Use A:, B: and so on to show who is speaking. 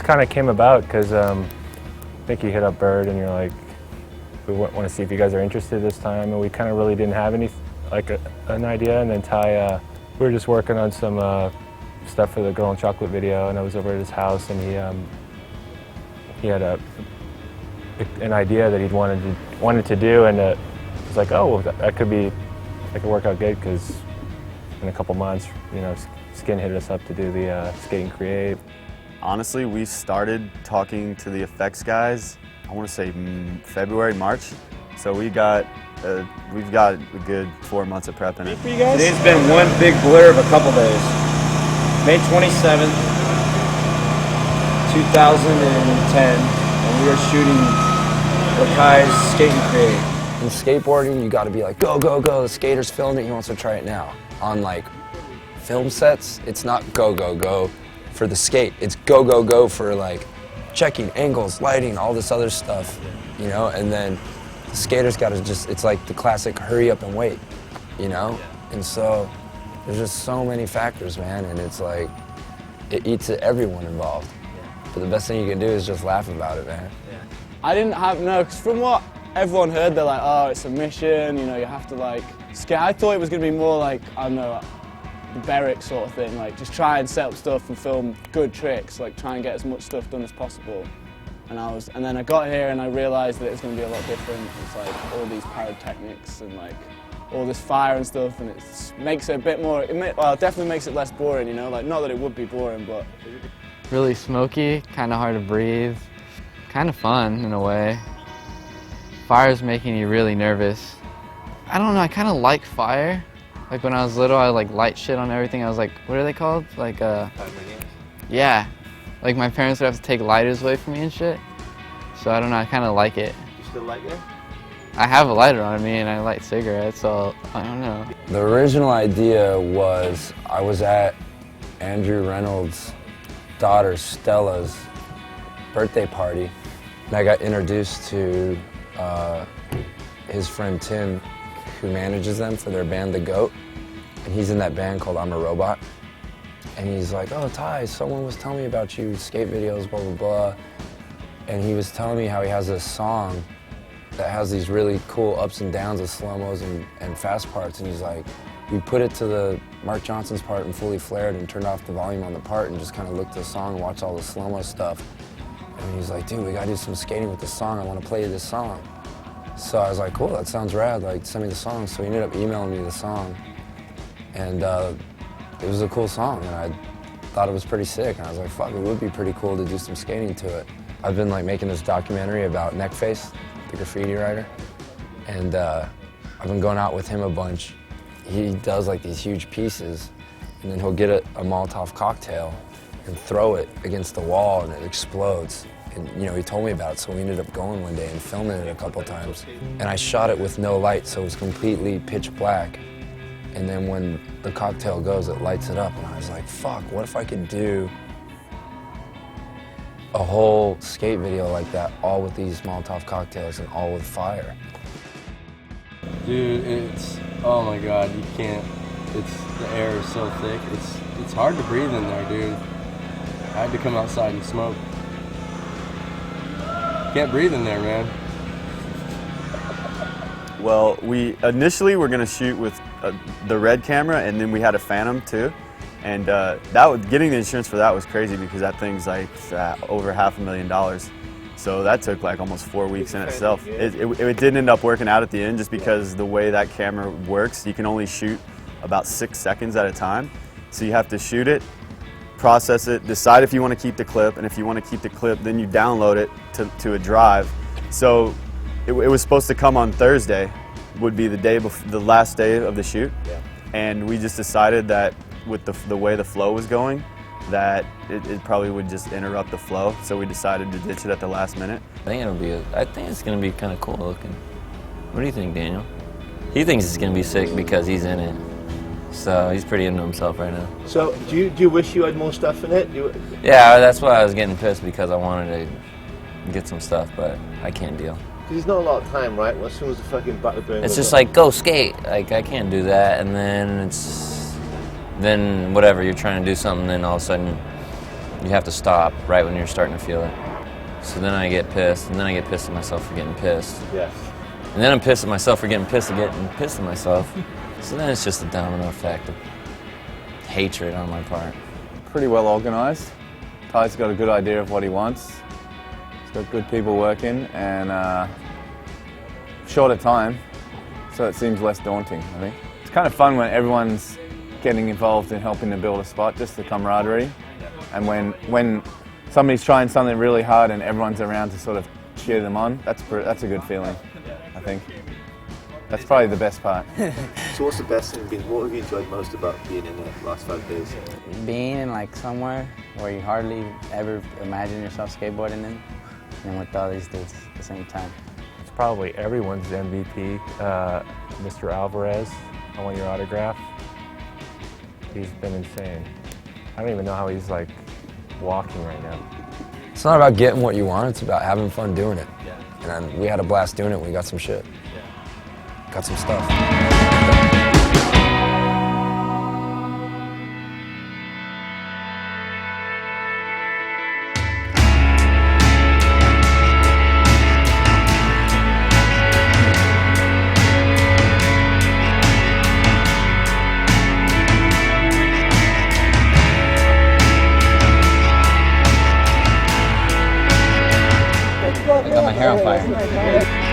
A: just kind of came about because I think you hit up Bird and you're like, we want to see if you guys are interested this time, and we kind of really didn't have any an idea. And then Ty, we were just working on some stuff for the Girl in Chocolate video, and I was over at his house, and he had an idea that he'd wanted to do, and it was like, oh, well, that could work out good because in a couple months, you know, Skin hit us up to do the Skate and Create.
B: Honestly, we started talking to the effects guys, I want to say February, March. So we've got a good 4 months of prep in it.
C: Today's been one big blur of a couple days. May 27th, 2010, and we are shooting Lakai's Skate and Create.
D: In skateboarding, you got to be like, go, go, go. The skater's filmed it. He wants to try it now. On like film sets, it's not go, go, go for the skate. It's go, go, go for like checking angles, lighting, all this other stuff, you know? And then the skater's got to just, it's like the classic hurry up and wait, you know? And so there's just so many factors, man, and it's like, it eats at everyone involved. But the best thing you can do is just laugh about it, man.
E: I didn't have, no, because from what everyone heard, they're like, oh, it's a mission, you know, you have to like, skate. I thought it was going to be more like, I don't know, the Berwick sort of thing, like just try and set up stuff and film good tricks, like try and get as much stuff done as possible. And then I got here and I realized that it's going to be a lot different. It's like all these pyrotechnics and like all this fire and stuff, and it makes it a bit more, well, it definitely makes it less boring, you know, like not that it would be boring, but.
F: Really smoky, kind of hard to breathe, kind of fun in a way. Fire's making you really nervous. I don't know, I kind of like fire. Like when I was little, I like light shit on everything. I was like, what are they called? Like, yeah. Like my parents would have to take lighters away from me and shit. So I don't know, I kind of like it.
C: You still like it?
F: I have a lighter on me and I light cigarettes, so I don't know.
D: The original idea was I was at Andrew Reynolds' daughter Stella's birthday party, and I got introduced to his friend Tim, who manages them for their band The Goat, and he's in that band called I'm a Robot. And he's like, oh, Ty, someone was telling me about you, skate videos, blah, blah, blah. And he was telling me how he has this song that has these really cool ups and downs of slow-mos and fast parts. And he's like, we put it to the Marc Johnson's part and fully flared and turned off the volume on the part and just kind of looked at the song and watched all the slow-mo stuff. And he's like, dude, we gotta do some skating with this song. I want to play you this song. So I was like, cool, that sounds rad. Like, send me the song. So he ended up emailing me the song. And it was a cool song, and I thought it was pretty sick. And I was like, fuck, it would be pretty cool to do some skating to it. I've been like making this documentary about Neckface, the graffiti writer. And I've been going out with him a bunch. He does like these huge pieces, and then he'll get a Molotov cocktail and throw it against the wall, and it explodes. And you know, he told me about it, so we ended up going one day and filming it a couple times. And I shot it with no light, so it was completely pitch black. And then when the cocktail goes, it lights it up, and I was like, fuck, what if I could do a whole skate video like that, all with these Molotov cocktails and all with fire?
G: Dude, it's, oh my God, you can't, the air is so thick, it's hard to breathe in there, dude. I had to come outside and smoke. Can't breathe in there, man.
B: Well, we initially were gonna shoot with the red camera, and then we had a Phantom too. And getting the insurance for that was crazy because that thing's like over $500,000. So that took like almost 4 weeks in itself. It didn't end up working out at the end just because the way that camera works, you can only shoot about 6 seconds at a time. So you have to shoot it, process it, decide if you want to keep the clip, and if you want to keep the clip, then you download it to a drive. So it was supposed to come on Thursday, would be the last day of the shoot. Yeah. And we just decided that with the way the flow was going, that it probably would just interrupt the flow, so we decided to ditch it at the last minute.
H: I think it's gonna be kind of cool looking. What do you think, Daniel? He thinks it's gonna be sick because he's in it, so he's pretty into himself right now.
C: So do you wish you had more stuff in it?
H: Yeah, that's why I was getting pissed, because I wanted to get some stuff, but I can't deal.
C: Because there's not a lot of time, right? Well, as soon as the fucking battle burn
H: it's just like, go skate. Like, I can't do that, and then then whatever, you're trying to do something, then all of a sudden you have to stop right when you're starting to feel it. So then I get pissed, and then I get pissed at myself for getting pissed.
B: Yes.
H: And then I'm pissed at myself for getting pissed at myself. So then it's just a domino effect of hatred on my part.
C: Pretty well organised. Ty's got a good idea of what he wants. He's got good people working and shorter time, so it seems less daunting, I think. It's kind of fun when everyone's getting involved in helping to build a spot, just the camaraderie. And when somebody's trying something really hard and everyone's around to sort of cheer them on, that's a good feeling, I think. That's probably the best part.
I: So what's the best thing been? What have you enjoyed most about being in the last 5 days?
J: Being in like somewhere where you hardly ever imagine yourself skateboarding in, and with all these dudes at the same time.
A: It's probably everyone's MVP, Mr. Alvarez. I want your autograph. He's been insane. I don't even know how he's like walking right now.
D: It's not about getting what you want, it's about having fun doing it. And we had a blast doing it, we got some shit. Got some stuff.
F: I got my hair on fire.